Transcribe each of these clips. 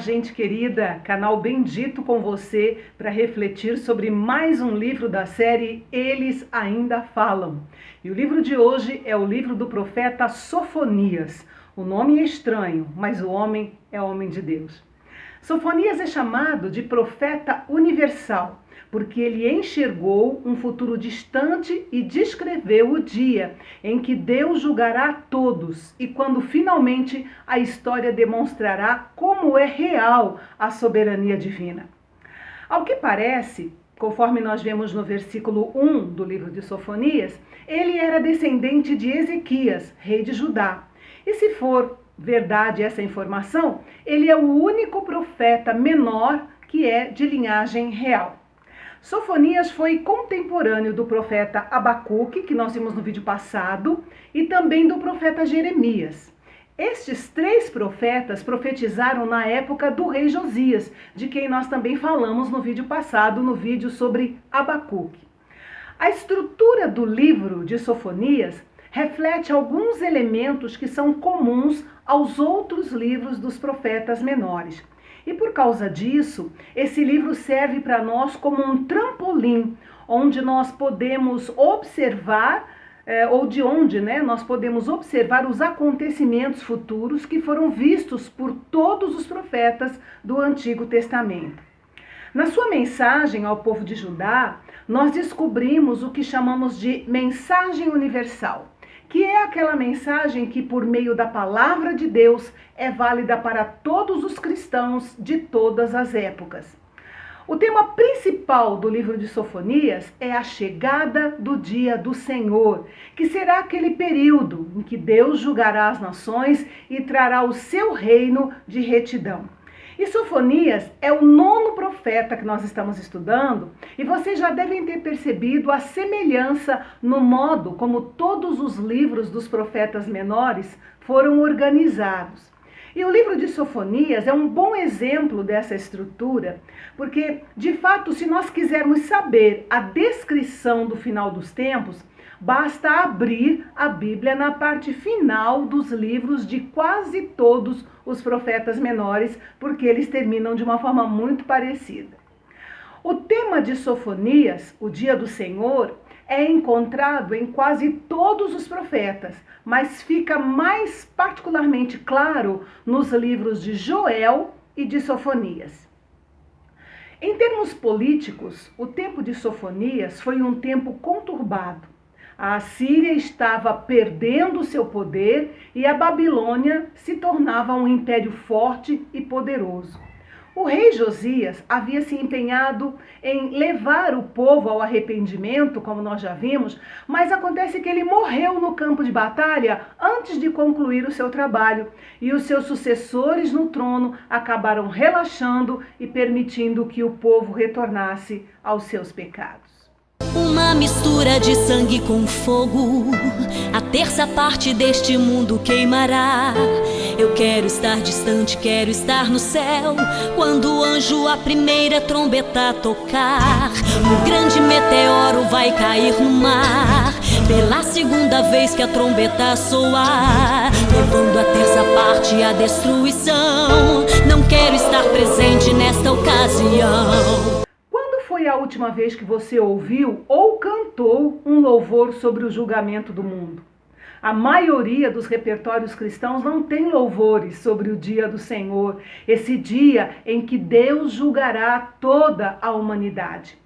gente querida, canal bendito com você para refletir sobre mais um livro da série Eles Ainda Falam. E o livro de hoje é o livro do profeta Sofonias. O nome é estranho, mas o homem é homem de Deus. Sofonias é chamado de profeta universal, porque ele enxergou um futuro distante e descreveu o dia em que Deus julgará todos e quando finalmente a história demonstrará como é real a soberania divina. Ao que parece, conforme nós vemos no versículo 1 do livro de Sofonias, ele era descendente de Ezequias, rei de Judá. E se for verdade essa informação, ele é o único profeta menor que é de linhagem real. Sofonias foi contemporâneo do profeta Abacuque, que nós vimos no vídeo passado, e também do profeta Jeremias. Estes três profetas profetizaram na época do rei Josias, de quem nós também falamos no vídeo passado, no vídeo sobre Abacuque. A estrutura do livro de Sofonias reflete alguns elementos que são comuns aos outros livros dos profetas menores. E por causa disso, esse livro serve para nós como um trampolim, onde nós podemos observar, nós podemos observar os acontecimentos futuros que foram vistos por todos os profetas do Antigo Testamento. Na sua mensagem ao povo de Judá, nós descobrimos o que chamamos de mensagem universal, que é aquela mensagem que, por meio da palavra de Deus, é válida para todos os cristãos de todas as épocas. O tema principal do livro de Sofonias é a chegada do dia do Senhor, que será aquele período em que Deus julgará as nações e trará o seu reino de retidão. E Sofonias é o 9º profeta que nós estamos estudando, e vocês já devem ter percebido a semelhança no modo como todos os livros dos profetas menores foram organizados. E o livro de Sofonias é um bom exemplo dessa estrutura, porque, de fato, se nós quisermos saber a descrição do final dos tempos, basta abrir a Bíblia na parte final dos livros de quase todos os profetas menores, porque eles terminam de uma forma muito parecida. O tema de Sofonias, o dia do Senhor, é encontrado em quase todos os profetas, mas fica mais particularmente claro nos livros de Joel e de Sofonias. Em termos políticos, o tempo de Sofonias foi um tempo conturbado. A Assíria estava perdendo seu poder e a Babilônia se tornava um império forte e poderoso. O rei Josias havia se empenhado em levar o povo ao arrependimento, como nós já vimos, mas acontece que ele morreu no campo de batalha antes de concluir o seu trabalho, e os seus sucessores no trono acabaram relaxando e permitindo que o povo retornasse aos seus pecados. Uma mistura de sangue com fogo, a terça parte deste mundo queimará. Eu quero estar distante, quero estar no céu, quando o anjo a primeira trombeta tocar. Um grande meteoro vai cair no mar, pela segunda vez que a trombeta soar, levando a terça parte à destruição. Não quero estar presente nesta ocasião. Foi a última vez que você ouviu ou cantou um louvor sobre o julgamento do mundo? A maioria dos repertórios cristãos não tem louvores sobre o dia do Senhor, esse dia em que Deus julgará toda a humanidade.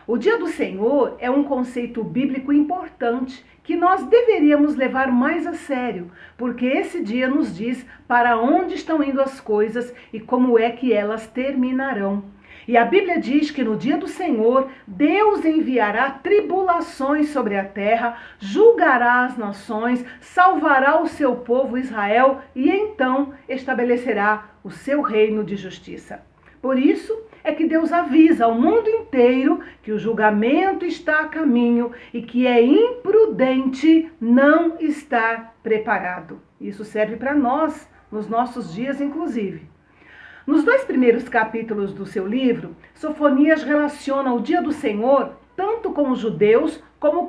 O dia do Senhor é um conceito bíblico importante que nós deveríamos levar mais a sério, porque esse dia nos diz para onde estão indo as coisas e como é que elas terminarão. E a Bíblia diz que no dia do Senhor, Deus enviará tribulações sobre a terra, julgará as nações, salvará o seu povo Israel e então estabelecerá o seu reino de justiça. Por isso é que Deus avisa ao mundo inteiro que o julgamento está a caminho e que é imprudente não estar preparado. Isso serve para nós, nos nossos dias inclusive. Nos 2 primeiros capítulos do seu livro, Sofonias relaciona o dia do Senhor tanto com os judeus como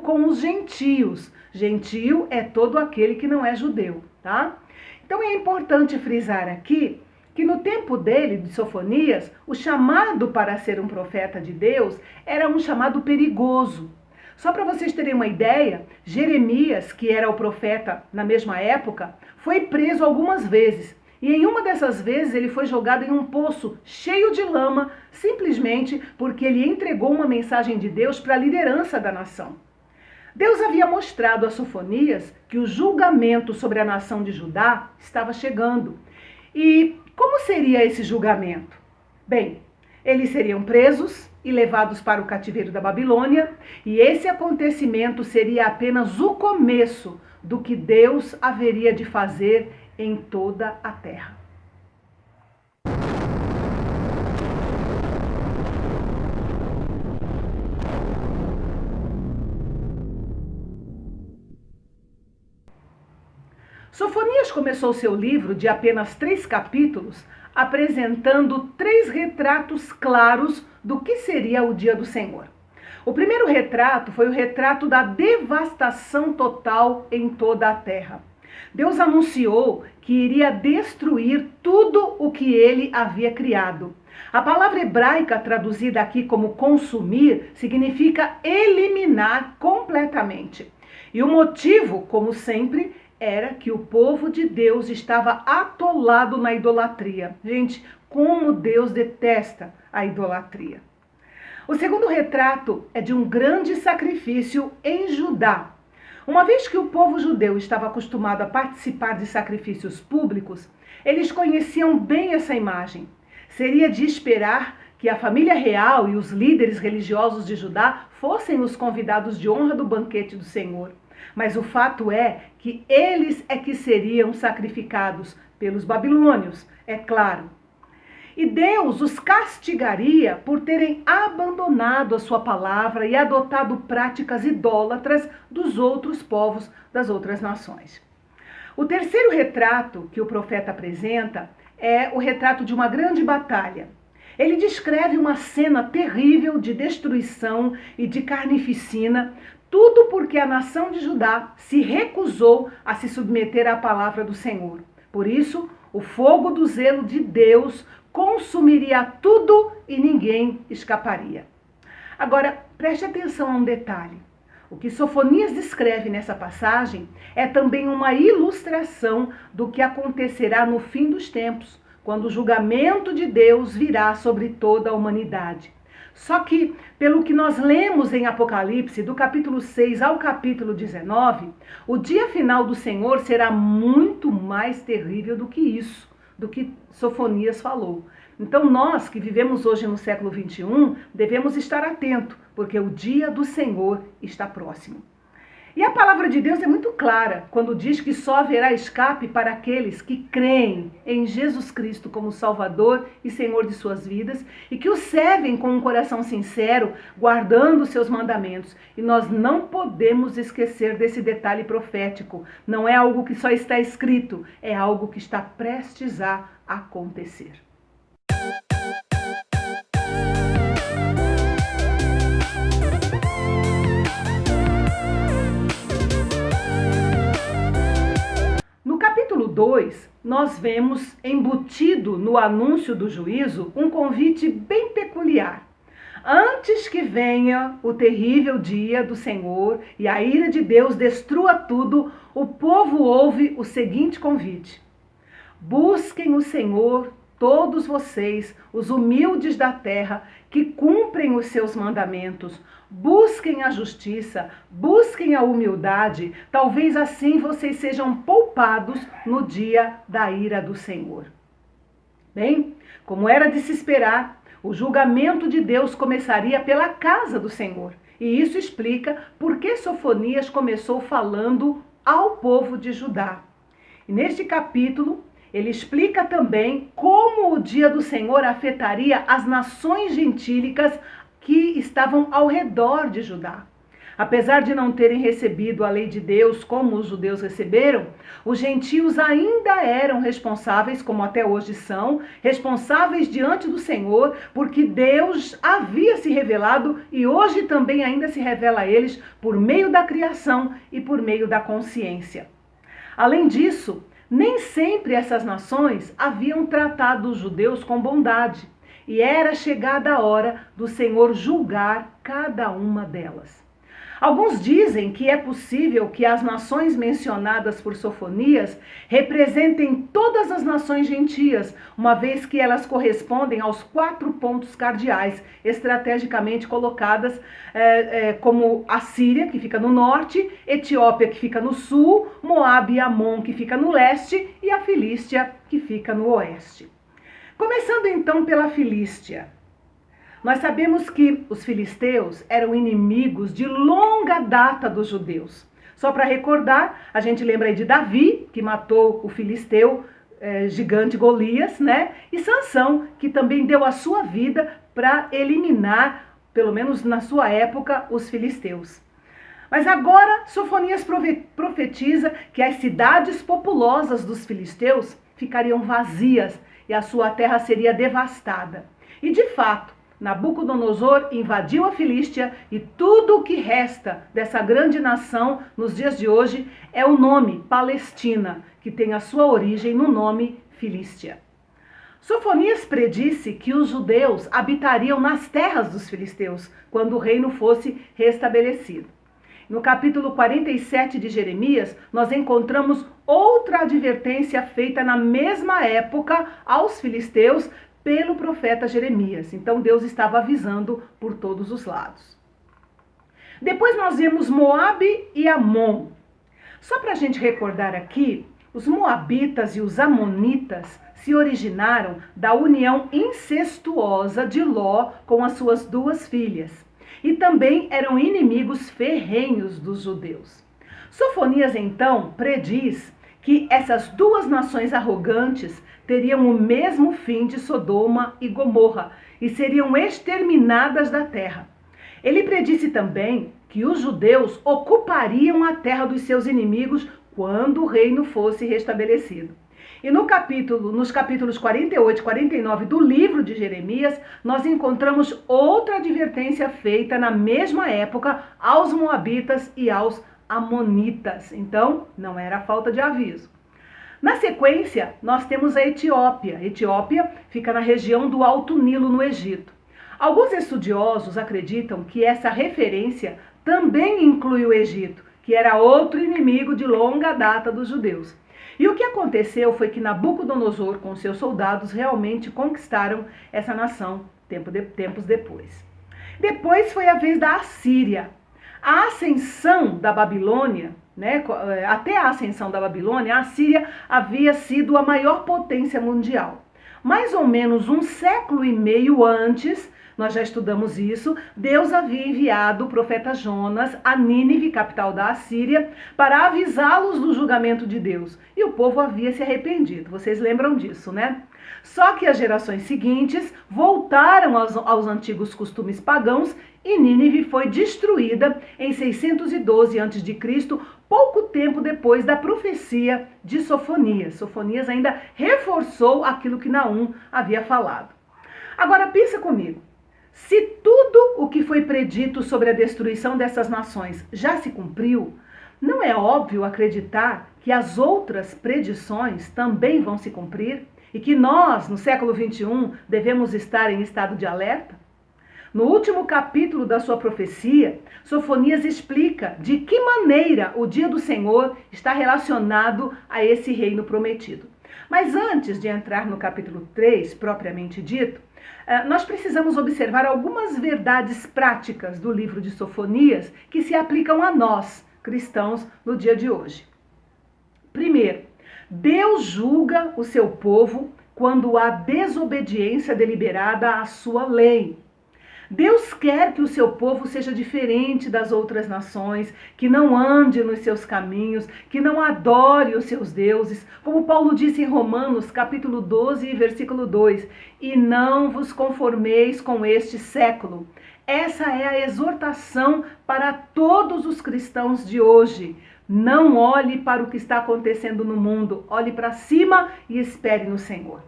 com os gentios. Gentio é todo aquele que não é judeu, tá? Então é importante frisar aqui que no tempo dele, de Sofonias, o chamado para ser um profeta de Deus era um chamado perigoso. Só para vocês terem uma ideia, Jeremias, que era o profeta na mesma época, foi preso algumas vezes. E em uma dessas vezes ele foi jogado em um poço cheio de lama, simplesmente porque ele entregou uma mensagem de Deus para a liderança da nação. Deus havia mostrado a Sofonias que o julgamento sobre a nação de Judá estava chegando. E como seria esse julgamento? Bem, eles seriam presos e levados para o cativeiro da Babilônia, e esse acontecimento seria apenas o começo do que Deus haveria de fazer em toda a terra. Sofonias começou seu livro de apenas 3 capítulos, apresentando 3 retratos claros do que seria o dia do Senhor. O primeiro retrato foi o retrato da devastação total em toda a terra. Deus anunciou que iria destruir tudo o que ele havia criado. A palavra hebraica traduzida aqui como consumir significa eliminar completamente. E o motivo, como sempre, era que o povo de Deus estava atolado na idolatria. Gente, como Deus detesta a idolatria. O segundo retrato é de um grande sacrifício em Judá. Uma vez que o povo judeu estava acostumado a participar de sacrifícios públicos, eles conheciam bem essa imagem. Seria de esperar que a família real e os líderes religiosos de Judá fossem os convidados de honra do banquete do Senhor. Mas o fato é que eles é que seriam sacrificados pelos babilônios, é claro. E Deus os castigaria por terem abandonado a sua palavra e adotado práticas idólatras dos outros povos, das outras nações. O terceiro retrato que o profeta apresenta é o retrato de uma grande batalha. Ele descreve uma cena terrível de destruição e de carnificina, tudo porque a nação de Judá se recusou a se submeter à palavra do Senhor. Por isso, o fogo do zelo de Deus consumiria tudo e ninguém escaparia. Agora, preste atenção a um detalhe. O que Sofonias descreve nessa passagem é também uma ilustração do que acontecerá no fim dos tempos, quando o julgamento de Deus virá sobre toda a humanidade. Só que, pelo que nós lemos em Apocalipse, do capítulo 6 ao capítulo 19, o dia final do Senhor será muito mais terrível do que isso, do que Sofonias falou. Então nós que vivemos hoje no século 21, devemos estar atentos, porque o dia do Senhor está próximo. E a palavra de Deus é muito clara quando diz que só haverá escape para aqueles que creem em Jesus Cristo como Salvador e Senhor de suas vidas e que o servem com um coração sincero, guardando seus mandamentos. E nós não podemos esquecer desse detalhe profético. Não é algo que só está escrito, é algo que está prestes a acontecer. No capítulo 2, nós vemos embutido no anúncio do juízo um convite bem peculiar. Antes que venha o terrível dia do Senhor e a ira de Deus destrua tudo, o povo ouve o seguinte convite: busquem o Senhor, todos vocês, os humildes da terra, que cumprem os seus mandamentos. Busquem a justiça, busquem a humildade. Talvez assim vocês sejam poupados no dia da ira do Senhor. Bem, como era de se esperar, o julgamento de Deus começaria pela casa do Senhor. E isso explica por que Sofonias começou falando ao povo de Judá. E neste capítulo, ele explica também como o dia do Senhor afetaria as nações gentílicas que estavam ao redor de Judá. Apesar de não terem recebido a lei de Deus como os judeus receberam, os gentios ainda eram responsáveis, como até hoje são, responsáveis diante do Senhor, porque Deus havia se revelado e hoje também ainda se revela a eles por meio da criação e por meio da consciência. Além disso, Nem sempre essas nações haviam tratado os judeus com bondade, e era chegada a hora do Senhor julgar cada uma delas. Alguns dizem que é possível que as nações mencionadas por Sofonias representem todas as nações gentias, uma vez que elas correspondem aos 4 pontos cardeais estrategicamente colocadas, como a Síria, que fica no norte, Etiópia, que fica no sul, Moabe e Amon, que fica no leste, e a Filístia, que fica no oeste. Começando então pela Filístia. Nós sabemos que os filisteus eram inimigos de longa data dos judeus. Só para recordar, a gente lembra aí de Davi, que matou o filisteu gigante Golias, né? E Sansão, que também deu a sua vida para eliminar, pelo menos na sua época, os filisteus. Mas agora Sofonias profetiza que as cidades populosas dos filisteus ficariam vazias e a sua terra seria devastada. E de fato, Nabucodonosor invadiu a Filístia e tudo o que resta dessa grande nação nos dias de hoje é o nome Palestina, que tem a sua origem no nome Filístia. Sofonias predisse que os judeus habitariam nas terras dos filisteus quando o reino fosse restabelecido. No capítulo 47 de Jeremias, nós encontramos outra advertência feita na mesma época aos filisteus pelo profeta Jeremias. Então Deus estava avisando por todos os lados. Depois nós vemos Moabe e Amon. Só para a gente recordar aqui, os moabitas e os amonitas se originaram da união incestuosa de Ló com as suas 2 filhas. E também eram inimigos ferrenhos dos judeus. Sofonias então prediz que essas 2 nações arrogantes teriam o mesmo fim de Sodoma e Gomorra e seriam exterminadas da terra. Ele predisse também que os judeus ocupariam a terra dos seus inimigos quando o reino fosse restabelecido. E nos capítulos 48 e 49 do livro de Jeremias, nós encontramos outra advertência feita na mesma época aos moabitas e aos amonitas. Então, não era falta de aviso. Na sequência, nós temos a Etiópia. A Etiópia fica na região do Alto Nilo, no Egito. Alguns estudiosos acreditam que essa referência também inclui o Egito, que era outro inimigo de longa data dos judeus. E o que aconteceu foi que Nabucodonosor, com seus soldados, realmente conquistaram essa nação tempos depois. Depois foi a vez da Assíria. A ascensão da Babilônia, até a ascensão da Babilônia, a Assíria havia sido a maior potência mundial. Mais ou menos 1,5 séculos antes, nós já estudamos isso, Deus havia enviado o profeta Jonas a Nínive, capital da Assíria, para avisá-los do julgamento de Deus. E o povo havia se arrependido, vocês lembram disso, né? Só que as gerações seguintes voltaram aos antigos costumes pagãos e Nínive foi destruída em 612 a.C., pouco tempo depois da profecia de Sofonias. Sofonias ainda reforçou aquilo que Naum havia falado. Agora pensa comigo. Se tudo o que foi predito sobre a destruição dessas nações já se cumpriu, não é óbvio acreditar que as outras predições também vão se cumprir e que nós, no século 21, devemos estar em estado de alerta? No último capítulo da sua profecia, Sofonias explica de que maneira o dia do Senhor está relacionado a esse reino prometido. Mas antes de entrar no capítulo 3, propriamente dito, nós precisamos observar algumas verdades práticas do livro de Sofonias que se aplicam a nós, cristãos, no dia de hoje. Primeiro, Deus julga o seu povo quando há desobediência deliberada à sua lei. Deus quer que o seu povo seja diferente das outras nações, que não ande nos seus caminhos, que não adore os seus deuses, como Paulo disse em Romanos, capítulo 12, versículo 2, e não vos conformeis com este século. Essa é a exortação para todos os cristãos de hoje. Não olhe para o que está acontecendo no mundo, olhe para cima e espere no Senhor.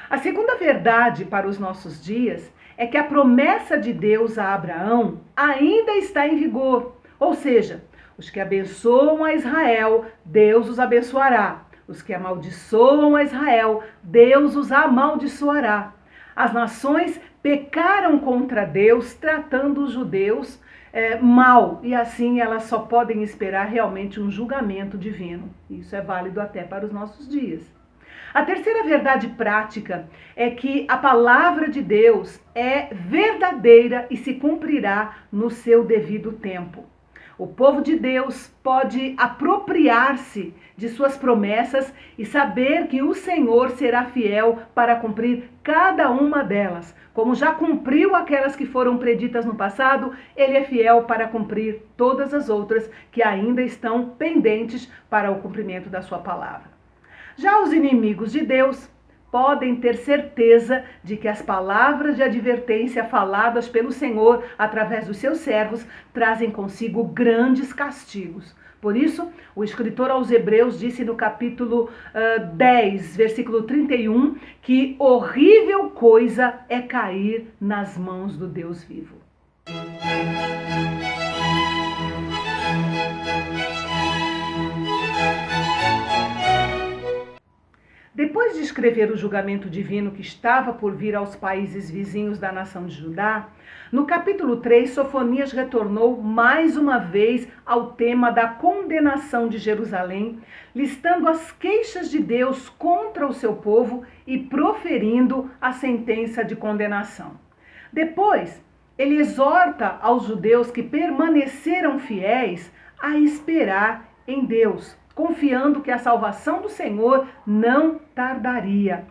A segunda verdade para os nossos dias é que a promessa de Deus a Abraão ainda está em vigor. Ou seja, os que abençoam a Israel, Deus os abençoará. Os que amaldiçoam a Israel, Deus os amaldiçoará. As nações pecaram contra Deus, tratando os judeus mal, e assim elas só podem esperar realmente um julgamento divino. Isso é válido até para os nossos dias. A terceira verdade prática é que a palavra de Deus é verdadeira e se cumprirá no seu devido tempo. O povo de Deus pode apropriar-se de suas promessas e saber que o Senhor será fiel para cumprir cada uma delas. Como já cumpriu aquelas que foram preditas no passado, Ele é fiel para cumprir todas as outras que ainda estão pendentes para o cumprimento da sua palavra. Já os inimigos de Deus podem ter certeza de que as palavras de advertência faladas pelo Senhor através dos seus servos trazem consigo grandes castigos. Por isso, o escritor aos Hebreus disse no capítulo 10, versículo 31, que horrível coisa é cair nas mãos do Deus vivo. Depois de escrever o julgamento divino que estava por vir aos países vizinhos da nação de Judá, no capítulo 3, Sofonias retornou mais uma vez ao tema da condenação de Jerusalém, listando as queixas de Deus contra o seu povo e proferindo a sentença de condenação. Depois, ele exorta aos judeus que permaneceram fiéis a esperar em Deus, confiando que a salvação do Senhor não tardaria.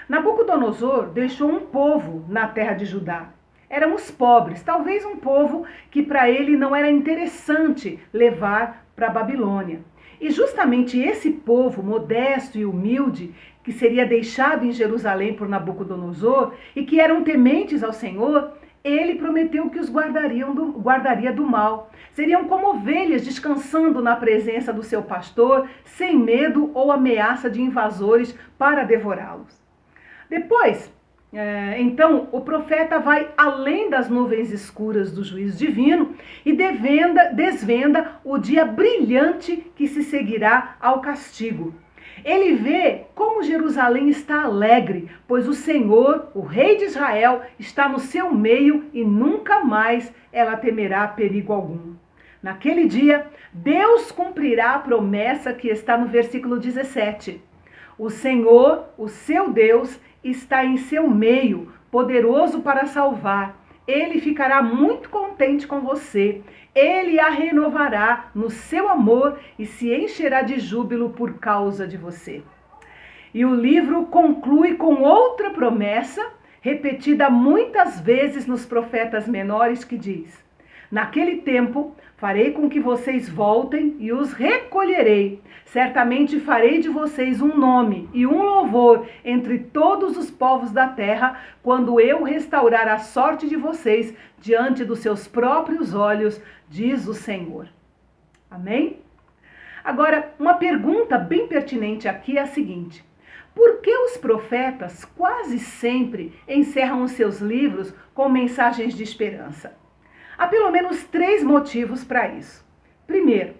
Nabucodonosor deixou um povo na terra de Judá. Eram os pobres, talvez um povo que para ele não era interessante levar para a Babilônia. E justamente esse povo modesto e humilde, que seria deixado em Jerusalém por Nabucodonosor e que eram tementes ao Senhor, ele prometeu que os guardaria do mal. Seriam como ovelhas descansando na presença do seu pastor, sem medo ou ameaça de invasores para devorá-los. Depois, então, o profeta vai além das nuvens escuras do juízo divino e desvenda o dia brilhante que se seguirá ao castigo. Ele vê como Jerusalém está alegre, pois o Senhor, o Rei de Israel, está no seu meio e nunca mais ela temerá perigo algum. Naquele dia, Deus cumprirá a promessa que está no versículo 17. O Senhor, o seu Deus, está em seu meio, poderoso para salvar. Ele ficará muito contente com você. Ele a renovará no seu amor e se encherá de júbilo por causa de você. E o livro conclui com outra promessa, repetida muitas vezes nos profetas menores, que diz: naquele tempo farei com que vocês voltem e os recolherei. Certamente farei de vocês um nome e um louvor entre todos os povos da terra, quando eu restaurar a sorte de vocês diante dos seus próprios olhos, diz o Senhor. Amém? Agora, uma pergunta bem pertinente aqui é a seguinte: por que os profetas quase sempre encerram os seus livros com mensagens de esperança? Há pelo menos 3 motivos para isso. Primeiro,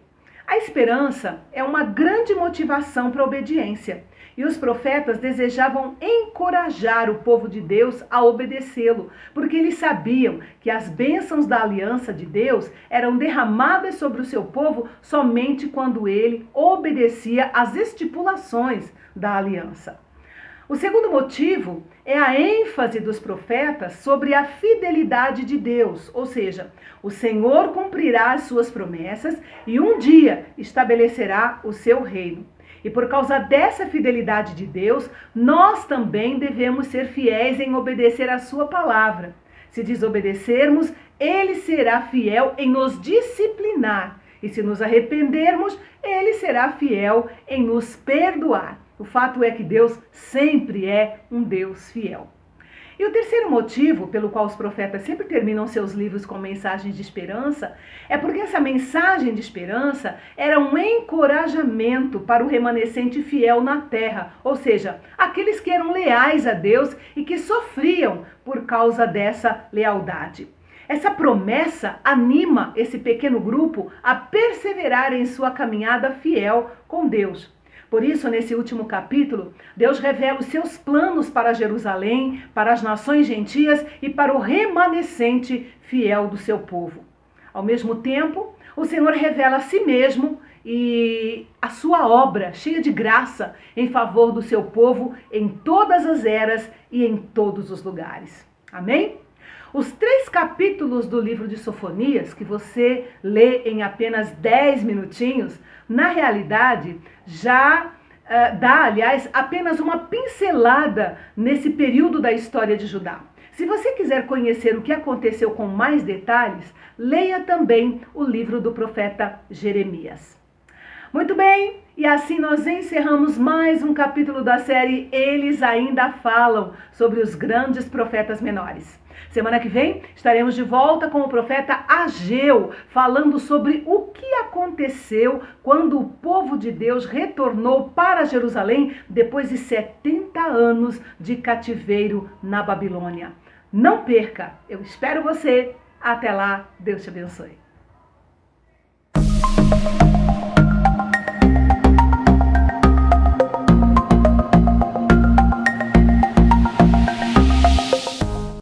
a esperança é uma grande motivação para a obediência, e os profetas desejavam encorajar o povo de Deus a obedecê-lo, porque eles sabiam que as bênçãos da aliança de Deus eram derramadas sobre o seu povo somente quando ele obedecia às estipulações da aliança. O segundo motivo é a ênfase dos profetas sobre a fidelidade de Deus, ou seja, o Senhor cumprirá as suas promessas e um dia estabelecerá o seu reino. E por causa dessa fidelidade de Deus, nós também devemos ser fiéis em obedecer a sua palavra. Se desobedecermos, ele será fiel em nos disciplinar. E se nos arrependermos, ele será fiel em nos perdoar. O fato é que Deus sempre é um Deus fiel. E o terceiro motivo pelo qual os profetas sempre terminam seus livros com mensagens de esperança é porque essa mensagem de esperança era um encorajamento para o remanescente fiel na terra, ou seja, aqueles que eram leais a Deus e que sofriam por causa dessa lealdade. Essa promessa anima esse pequeno grupo a perseverar em sua caminhada fiel com Deus. Por isso, nesse último capítulo, Deus revela os seus planos para Jerusalém, para as nações gentias e para o remanescente fiel do seu povo. Ao mesmo tempo, o Senhor revela a si mesmo e a sua obra cheia de graça em favor do seu povo em todas as eras e em todos os lugares. Amém? Os 3 capítulos do livro de Sofonias, que você lê em apenas 10 minutinhos, na realidade já dá, aliás, apenas uma pincelada nesse período da história de Judá. Se você quiser conhecer o que aconteceu com mais detalhes, leia também o livro do profeta Jeremias. Muito bem, e assim nós encerramos mais um capítulo da série Eles Ainda Falam, sobre os grandes profetas menores. Semana que vem estaremos de volta com o profeta Ageu, falando sobre o que aconteceu quando o povo de Deus retornou para Jerusalém depois de 70 anos de cativeiro na Babilônia. Não perca, eu espero você. Até lá, Deus te abençoe.